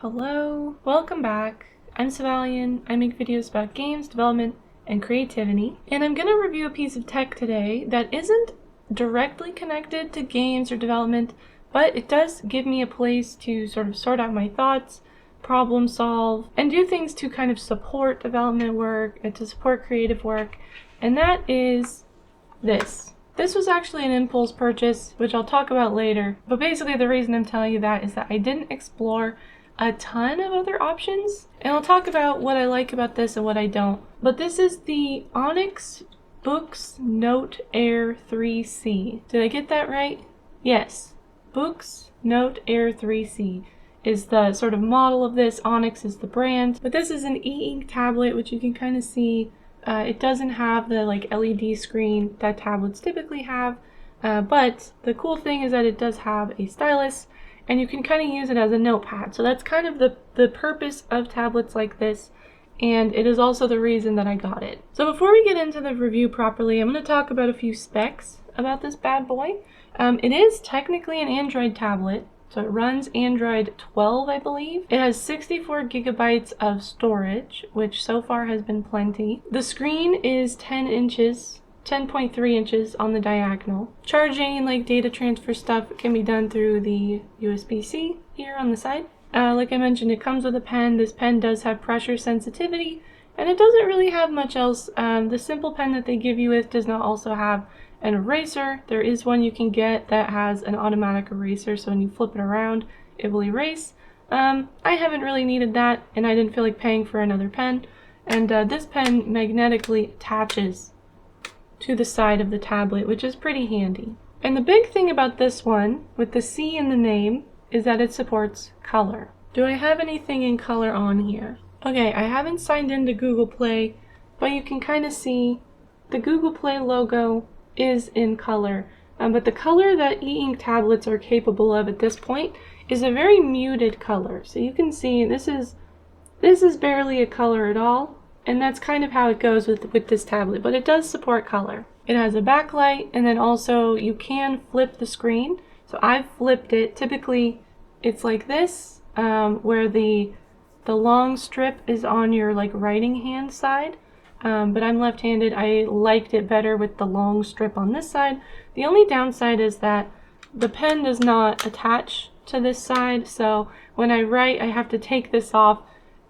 Hello, welcome back. I'm Savalian. I make videos about games, development, and creativity. And I'm going to review a piece of tech today that isn't directly connected to games or development, but it does give me a place to sort of sort out my thoughts, problem solve, and do things to kind of support development work and to support creative work. And that is this. This was actually an impulse purchase, which I'll talk about later. But basically the reason I'm telling you that is that I didn't explore a ton of other options, and I'll talk about what I like about this and what I don't. But this is the Onyx BOOX Note Air 3C. Did I get that right? Yes. BOOX Note Air 3C is the sort of model of this. Onyx is the brand. But this is an e-ink tablet, which you can kind of see. It doesn't have the LED screen that tablets typically have, but the cool thing is that it does have a stylus, and you can kind of use it as a notepad. So that's kind of the purpose of tablets like this, and it is also the reason that I got it. So before we get into the review properly, I'm going to talk about a few specs about this bad boy. It is technically an Android tablet, so it runs Android 12, I believe. It has 64 gigabytes of storage, which so far has been plenty. The screen is 10.3 inches on the diagonal. Charging and data transfer stuff can be done through the USB-C here on the side. Like I mentioned, it comes with a pen. This pen does have pressure sensitivity, and it doesn't really have much else. The simple pen that they give you with does not also have an eraser. There is one you can get that has an automatic eraser, so when you flip it around, it will erase. I haven't really needed that, and I didn't feel like paying for another pen. And this pen magnetically attaches to the side of the tablet, which is pretty handy. And the big thing about this one, with the C in the name, is that it supports color. Do I have anything in color on here? Okay, I haven't signed into Google Play, but you can kind of see the Google Play logo is in color. But the color that e-ink tablets are capable of at this point is a very muted color. So you can see this is barely a color at all. And that's kind of how it goes with this tablet, but it does support color. It has a backlight, and then also you can flip the screen. So I've flipped it. Typically it's like this, where the long strip is on your writing hand side. But I'm left-handed. I liked it better with the long strip on this side. The only downside is that the pen does not attach to this side, so when I write I have to take this off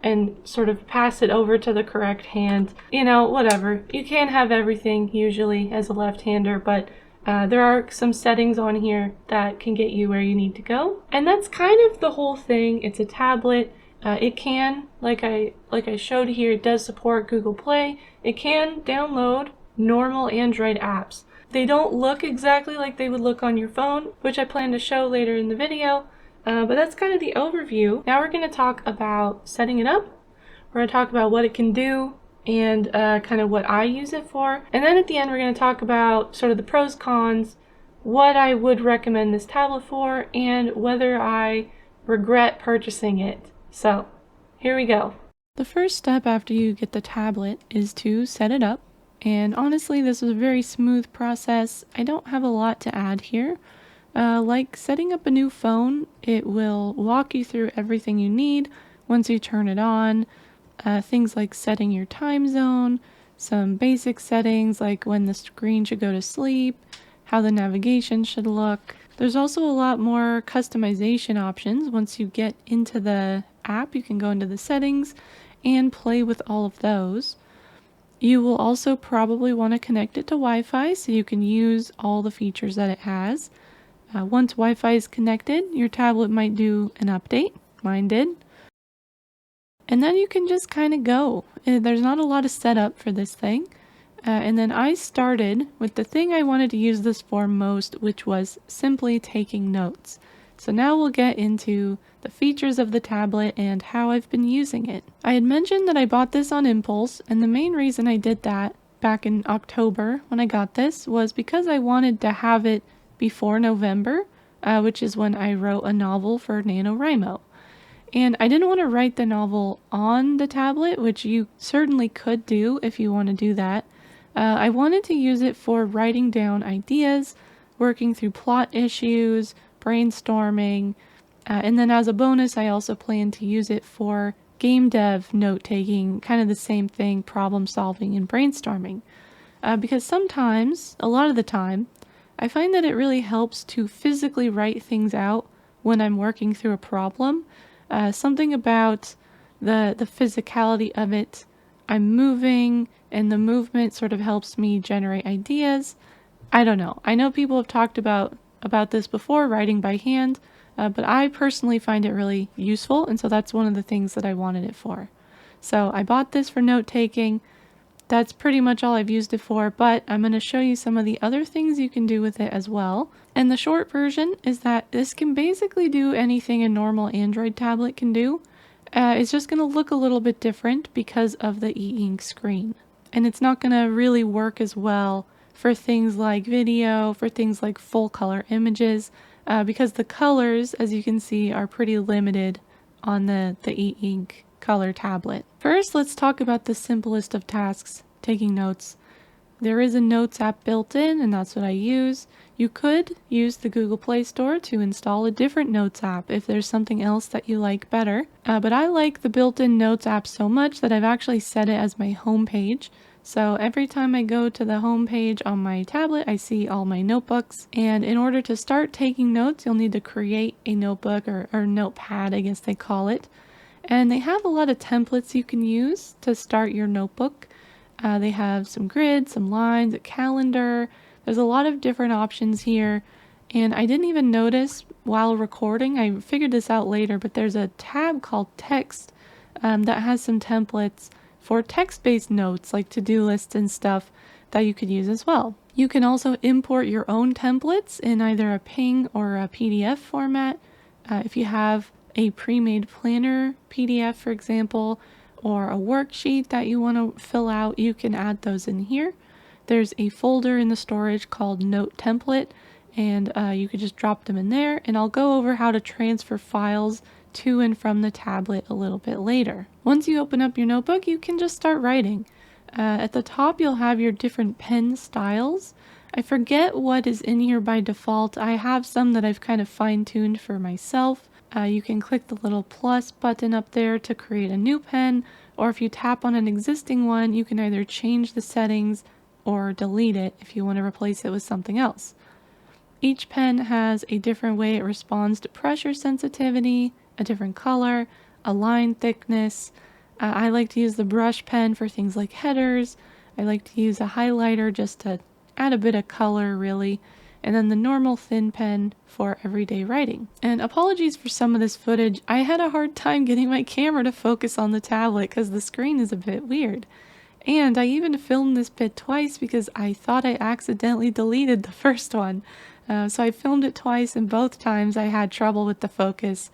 and sort of pass it over to the correct hand. You know, whatever. You can't have everything usually as a left-hander, but there are some settings on here that can get you where you need to go. And that's kind of the whole thing. It's a tablet. It can, like I showed here, it does support Google Play. It can download normal Android apps. They don't look exactly like they would look on your phone, which I plan to show later in the video. But that's kind of the overview. Now we're going to talk about setting it up. We're going to talk about what it can do and kind of what I use it for. And then at the end we're going to talk about sort of the pros, cons, what I would recommend this tablet for, and whether I regret purchasing it. So here we go. The first step after you get the tablet is to set it up. And honestly, this was a very smooth process. I don't have a lot to add here. Like setting up a new phone, it will walk you through everything you need once you turn it on. Things like setting your time zone, some basic settings like when the screen should go to sleep, how the navigation should look. There's also a lot more customization options. Once you get into the app, you can go into the settings and play with all of those. You will also probably want to connect it to Wi-Fi so you can use all the features that it has. Once Wi-Fi is connected, your tablet might do an update. Mine did. And then you can just kind of go. There's not a lot of setup for this thing. And then I started with the thing I wanted to use this for most, which was simply taking notes. So now we'll get into the features of the tablet and how I've been using it. I had mentioned that I bought this on impulse, and the main reason I did that back in October when I got this was because I wanted to have it before November, which is when I wrote a novel for NaNoWriMo. And I didn't want to write the novel on the tablet, which you certainly could do if you want to do that. I wanted to use it for writing down ideas, working through plot issues, brainstorming, And then as a bonus, I also plan to use it for game dev note-taking, kind of the same thing, problem solving and brainstorming. Because sometimes, a lot of the time, I find that it really helps to physically write things out when I'm working through a problem. Something about the physicality of it. I'm moving, and the movement sort of helps me generate ideas. I don't know. I know people have talked about this before, writing by hand, but I personally find it really useful, and so that's one of the things that I wanted it for. So I bought this for note-taking. That's pretty much all I've used it for, but I'm going to show you some of the other things you can do with it as well. And the short version is that this can basically do anything a normal Android tablet can do. It's just going to look a little bit different because of the e-ink screen. And it's not going to really work as well for things like video, for things like full color images, because the colors, as you can see, are pretty limited on the e-ink color tablet. First, let's talk about the simplest of tasks, taking notes. There is a Notes app built in, and that's what I use. You could use the Google Play Store to install a different Notes app if there's something else that you like better. But I like the built-in Notes app so much that I've actually set it as my home page. So every time I go to the home page on my tablet, I see all my notebooks. And in order to start taking notes, you'll need to create a notebook or notepad, I guess they call it. And they have a lot of templates you can use to start your notebook. They have some grids, some lines, a calendar. There's a lot of different options here. And I didn't even notice while recording. I figured this out later, but there's a tab called Text that has some templates for text-based notes like to-do lists and stuff that you could use as well. You can also import your own templates in either a PNG or a PDF format. If you have a pre-made planner PDF, for example, or a worksheet that you want to fill out, you can add those in here. There's a folder in the storage called Note Template, and you could just drop them in there, and I'll go over how to transfer files to and from the tablet a little bit later. Once you open up your notebook, you can just start writing. At the top, you'll have your different pen styles. I forget what is in here by default. I have some that I've kind of fine-tuned for myself. You can click the little plus button up there to create a new pen, or if you tap on an existing one, you can either change the settings or delete it if you want to replace it with something else. Each pen has a different way it responds to pressure sensitivity, a different color, a line thickness. I like to use the brush pen for things like headers. I like to use a highlighter just to add a bit of color, really. And then the normal thin pen for everyday writing. And apologies for some of this footage. I had a hard time getting my camera to focus on the tablet because the screen is a bit weird. And I even filmed this bit twice because I thought I accidentally deleted the first one. So I filmed it twice, and both times I had trouble with the focus.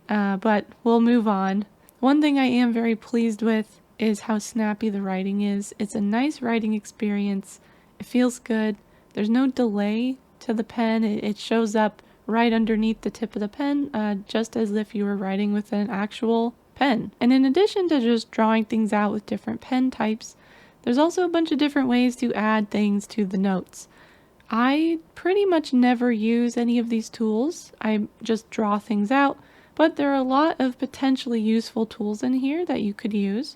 But we'll move on. One thing I am very pleased with is how snappy the writing is. It's a nice writing experience. It feels good. There's no delay to the pen. It shows up right underneath the tip of the pen, just as if you were writing with an actual pen. And in addition to just drawing things out with different pen types, there's also a bunch of different ways to add things to the notes. I pretty much never use any of these tools. I just draw things out, but there are a lot of potentially useful tools in here that you could use.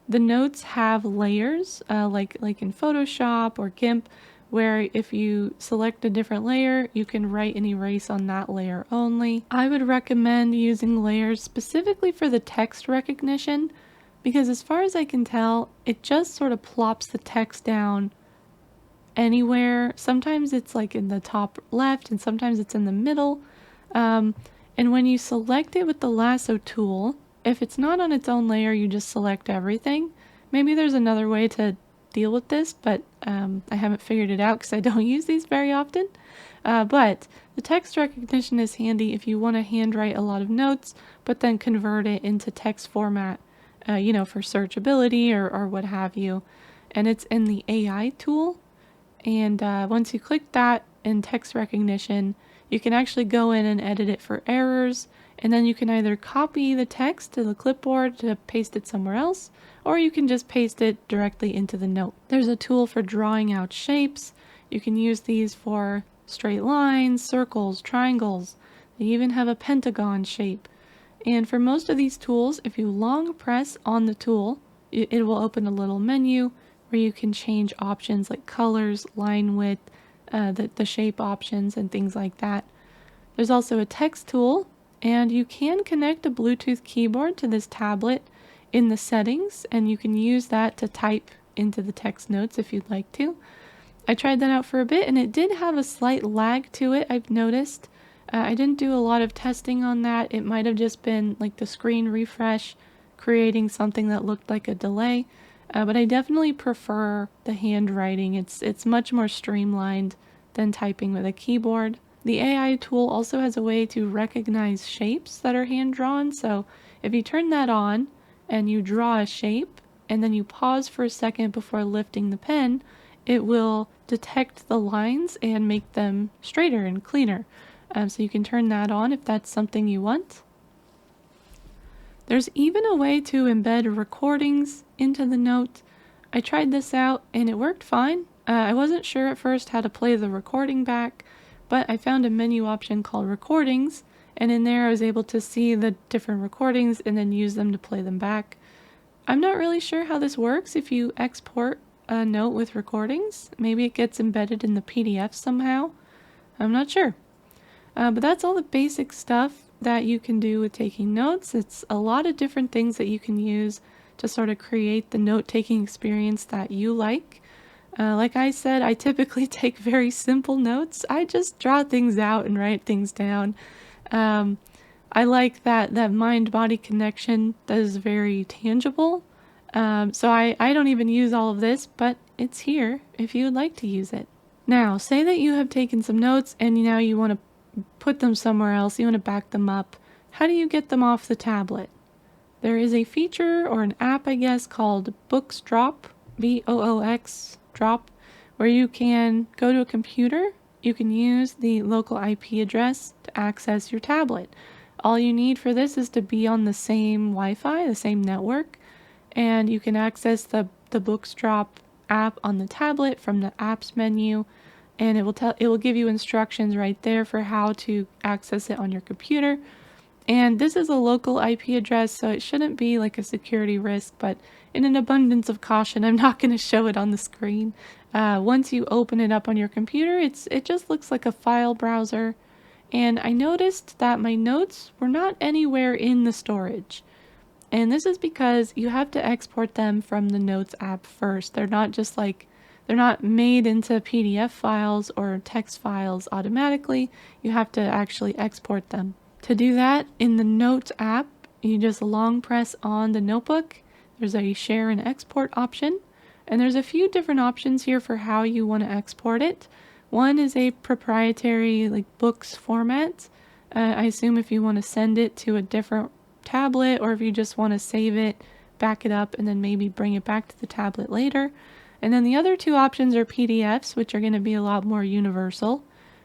The notes have layers, like in Photoshop or GIMP, where if you select a different layer, you can write and erase on that layer only. I would recommend using layers specifically for the text recognition, because as far as I can tell, it just sort of plops the text down anywhere. Sometimes it's like in the top left, and sometimes it's in the middle. And when you select it with the lasso tool, if it's not on its own layer, you just select everything. Maybe there's another way to deal with this, but I haven't figured it out because I don't use these very often. But the text recognition is handy if you want to handwrite a lot of notes, but then convert it into text format, for searchability or what have you. And it's in the AI tool. And once you click that in text recognition, you can actually go in and edit it for errors. And then you can either copy the text to the clipboard to paste it somewhere else, or you can just paste it directly into the note. There's a tool for drawing out shapes. You can use these for straight lines, circles, triangles. They even have a pentagon shape. And for most of these tools, if you long press on the tool, it will open a little menu where you can change options like colors, line width, the shape options, and things like that. There's also a text tool, and you can connect a Bluetooth keyboard to this tablet in the settings, and you can use that to type into the text notes if you'd like to. I tried that out for a bit, and it did have a slight lag to it, I've noticed. I didn't do a lot of testing on that. It might have just been like the screen refresh creating something that looked like a delay, but I definitely prefer the handwriting. It's much more streamlined than typing with a keyboard. The AI tool also has a way to recognize shapes that are hand-drawn, so if you turn that on and you draw a shape and then you pause for a second before lifting the pen, it will detect the lines and make them straighter and cleaner. So you can turn that on if that's something you want. There's even a way to embed recordings into the note. I tried this out and it worked fine. I wasn't sure at first how to play the recording back, but I found a menu option called Recordings, and in there I was able to see the different recordings and then use them to play them back. I'm not really sure how this works if you export a note with recordings. Maybe it gets embedded in the PDF somehow. I'm not sure. But that's all the basic stuff that you can do with taking notes. It's a lot of different things that you can use to sort of create the note-taking experience that you like. Like I said, I typically take very simple notes. I just draw things out and write things down. I like that mind-body connection that is very tangible. So I don't even use all of this, but it's here if you would like to use it. Now, say that you have taken some notes and now you want to put them somewhere else, you want to back them up. How do you get them off the tablet? There is a feature or an app, I guess, called BOOX Drop, BOOX Drop, where you can go to a computer, you can use the local IP address to access your tablet. All you need for this is to be on the same Wi-Fi, the same network, and you can access the BOOX Drop app on the tablet from the apps menu, and it will give you instructions right there for how to access it on your computer. And this is a local IP address, so it shouldn't be like a security risk, but in an abundance of caution, I'm not going to show it on the screen. Once you open it up on your computer, it just looks like a file browser. And I noticed that my notes were not anywhere in the storage. And this is because you have to export them from the Notes app first. They're not made into PDF files or text files automatically. You have to actually export them. To do that, in the Notes app, you just long press on the notebook. There's a share and export option, and there's a few different options here for how you want to export it. One is a proprietary books format. I assume if you want to send it to a different tablet, or if you just want to save it, back it up, and then maybe bring it back to the tablet later. And then the other two options are PDFs, which are going to be a lot more universal.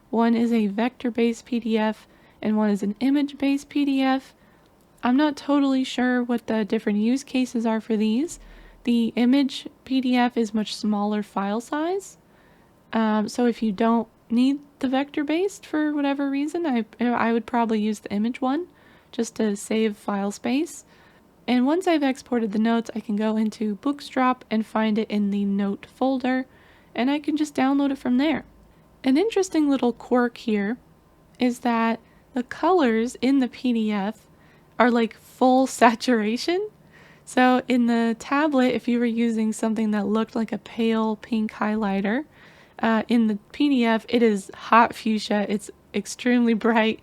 One is a vector-based PDF, and one is an image-based PDF. I'm not totally sure what the different use cases are for these. The image PDF is much smaller file size, so if you don't need the vector-based for whatever reason, I would probably use the image one just to save file space. And once I've exported the notes, I can go into BOOX Drop and find it in the note folder, and I can just download it from there. An interesting little quirk here is that the colors in the PDF are like full saturation. So in the tablet, if you were using something that looked like a pale pink highlighter, in the PDF, it is hot fuchsia. It's extremely bright.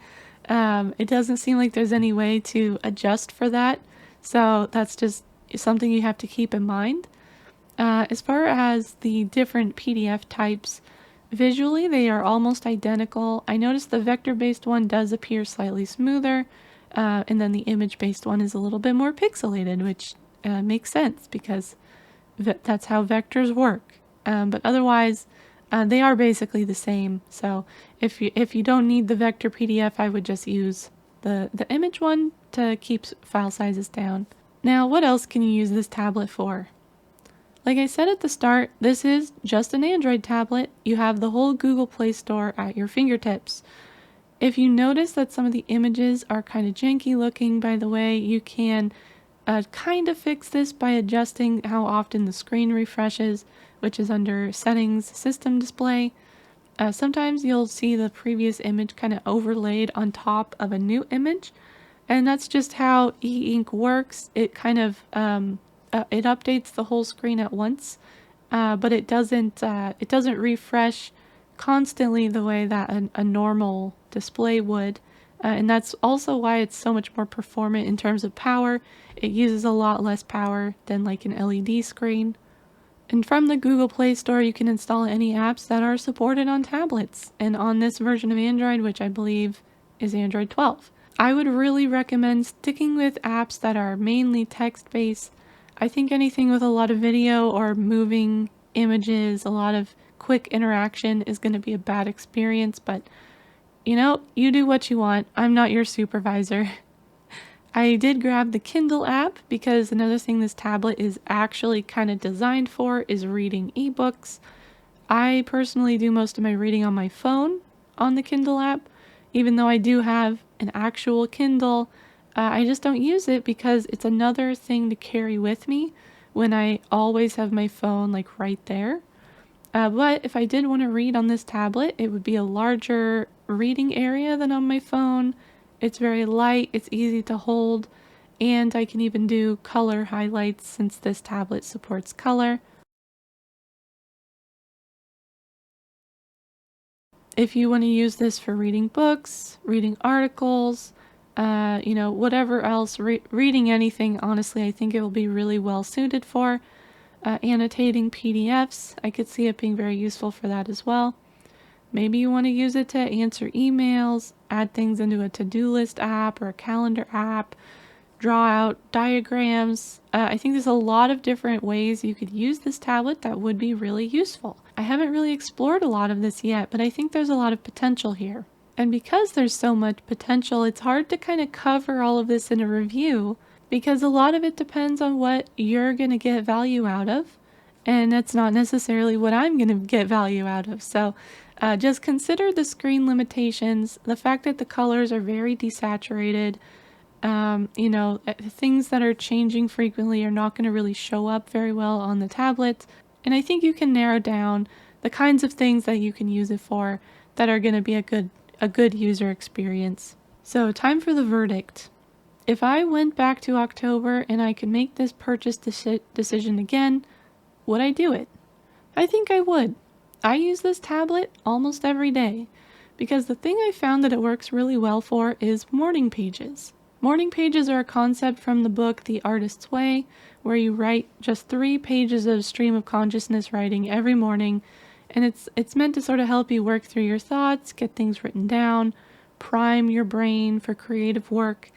It doesn't seem like there's any way to adjust for that. So that's just something you have to keep in mind. As far as the different PDF types, visually they are almost identical. I noticed the vector-based one does appear slightly smoother, and then the image-based one is a little bit more pixelated, which makes sense because that's how vectors work. But otherwise, they are basically the same. So if you don't need the vector PDF, I would just use the image one to keep file sizes down. Now, what else can you use this tablet for? Like I said at the start, this is just an Android tablet. You have the whole Google Play Store at your fingertips. If you notice that some of the images are kind of janky looking, by the way, you can kind of fix this by adjusting how often the screen refreshes, which is under Settings, System Display. Sometimes you'll see the previous image kind of overlaid on top of a new image, and that's just how e-ink works. It kind of it updates the whole screen at once, but it doesn't refresh constantly the way that a normal display would. And that's also why it's so much more performant in terms of power. It uses a lot less power than like an LED screen. And from the Google Play Store, you can install any apps that are supported on tablets and on this version of Android, which I believe is Android 12. I would really recommend sticking with apps that are mainly text-based. I think anything with a lot of video or moving images, a lot of quick interaction is going to be a bad experience, but you know, you do what you want. I'm not your supervisor. I did grab the Kindle app because another thing this tablet is actually kind of designed for is reading ebooks. I personally do most of my reading on my phone on the Kindle app, even though I do have an actual Kindle. I just don't use it because it's another thing to carry with me when I always have my phone like right there. But if I did want to read on this tablet, it would be a larger reading area than on my phone. It's very light, it's easy to hold, and I can even do color highlights since this tablet supports color. If you want to use this for reading books, reading articles, you know, whatever else, reading anything, honestly, I think it will be really well suited for. Annotating PDFs, I could see it being very useful for that as well. Maybe you want to use it to answer emails, add things into a to-do list app or a calendar app, draw out diagrams. I think there's a lot of different ways you could use this tablet that would be really useful. I haven't really explored a lot of this yet, but I think there's a lot of potential here. And because there's so much potential, it's hard to kind of cover all of this in a review because a lot of it depends on what you're going to get value out of, and that's not necessarily what I'm going to get value out of. So just consider the screen limitations, the fact that the colors are very desaturated. You know, things that are changing frequently are not going to really show up very well on the tablet. And I think you can narrow down the kinds of things that you can use it for that are going to be a good user experience. So time for the verdict. If I went back to October and I could make this purchase decision again, would I do it? I think I would. I use this tablet almost every day because the thing I found that it works really well for is morning pages. Morning pages are a concept from the book The Artist's Way, where you write just 3 pages of stream of consciousness writing every morning, and it's meant to sort of help you work through your thoughts, get things written down, prime your brain for creative work.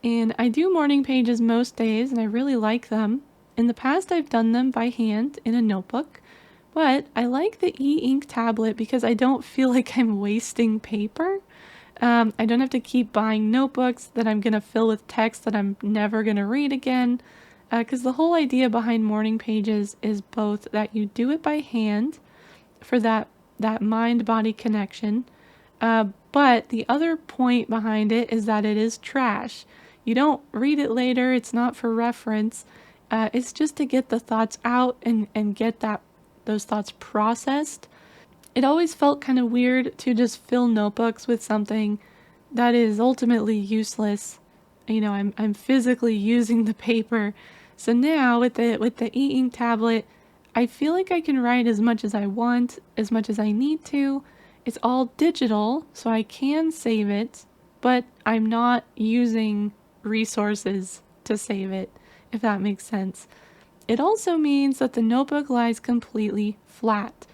And I do morning pages most days, and I really like them. In the past, I've done them by hand in a notebook, but I like the e-ink tablet because I don't feel like I'm wasting paper. I don't have to keep buying notebooks that I'm going to fill with text that I'm never going to read again, because the whole idea behind morning pages is both that you do it by hand for that mind-body connection, but the other point behind it is that it is trash. You don't read it later, it's not for reference, it's just to get the thoughts out and get those thoughts processed. It always felt kind of weird to just fill notebooks with something that is ultimately useless. You know, I'm physically using the paper. So now with the e-ink tablet, I feel like I can write as much as I want, as much as I need to. It's all digital, so I can save it, but I'm not using resources to save it, if that makes sense. It also means that the notebook lies completely flat.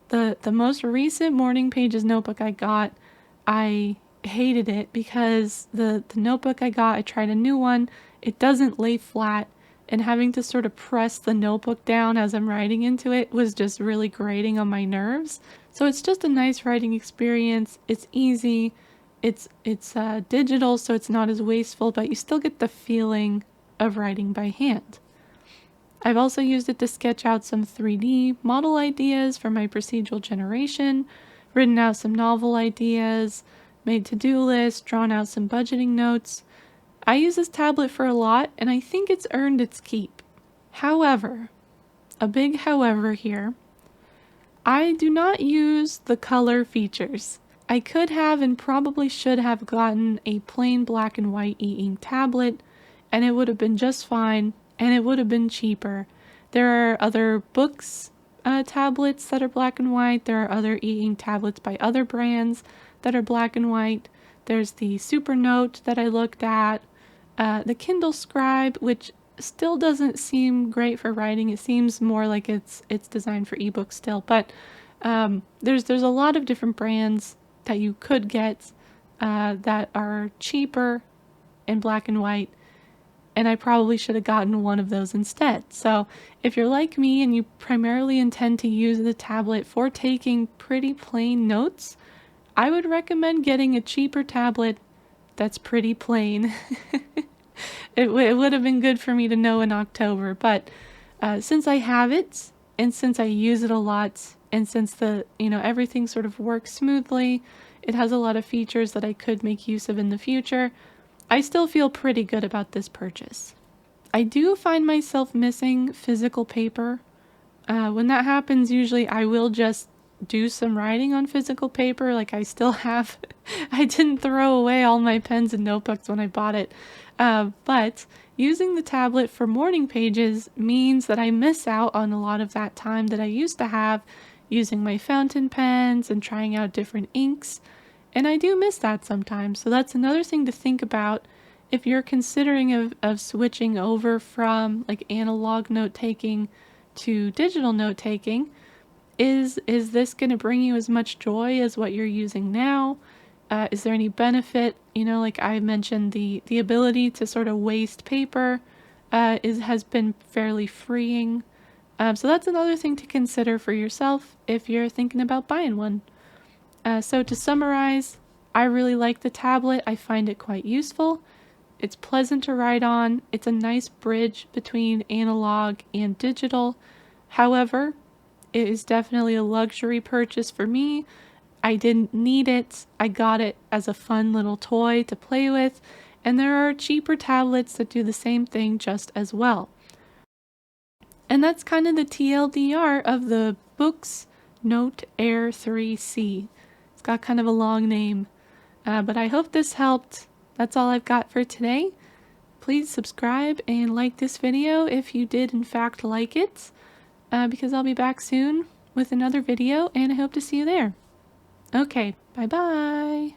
The most recent morning pages notebook I got, I hated it because the notebook I got, I tried a new one, it doesn't lay flat, and having to sort of press the notebook down as I'm writing into it was just really grating on my nerves. So it's just a nice writing experience. It's easy. It's digital, so it's not as wasteful, but you still get the feeling of writing by hand. I've also used it to sketch out some 3D model ideas for my procedural generation, written out some novel ideas, made to-do lists, drawn out some budgeting notes. I use this tablet for a lot, and I think it's earned its keep. However, a big however here, I do not use the color features. I could have and probably should have gotten a plain black and white e-ink tablet, and it would have been just fine, and it would have been cheaper. There are other BOOX tablets that are black and white. There are other e-ink tablets by other brands that are black and white. There's the Super Note that I looked at, the Kindle Scribe, which still doesn't seem great for writing. It seems more like it's designed for ebooks still, but there's a lot of different brands that you could get that are cheaper in black and white, and I probably should have gotten one of those instead. So if you're like me and you primarily intend to use the tablet for taking pretty plain notes, I would recommend getting a cheaper tablet that's pretty plain. It would have been good for me to know in October, but since I have it, and since I use it a lot, and since everything sort of works smoothly, it has a lot of features that I could make use of in the future, I still feel pretty good about this purchase. I do find myself missing physical paper. When that happens, usually I will just do some writing on physical paper. Like I still have, I didn't throw away all my pens and notebooks when I bought it. But using the tablet for morning pages means that I miss out on a lot of that time that I used to have using my fountain pens and trying out different inks. And I do miss that sometimes. So that's another thing to think about if you're considering of switching over from like analog note taking to digital note taking. Is this going to bring you as much joy as what you're using now? Is there any benefit? Like I mentioned, the ability to sort of waste paper has been fairly freeing. So that's another thing to consider for yourself if you're thinking about buying one. So to summarize, I really like the tablet. I find it quite useful. It's pleasant to write on. It's a nice bridge between analog and digital. However, it is definitely a luxury purchase for me. I didn't need it. I got it as a fun little toy to play with, and there are cheaper tablets that do the same thing just as well. And that's kind of the TLDR of the BOOX Note Air 3C. It's got kind of a long name, but I hope this helped. That's all I've got for today. Please subscribe and like this video if you did in fact like it, because I'll be back soon with another video, and I hope to see you there. Okay, bye-bye.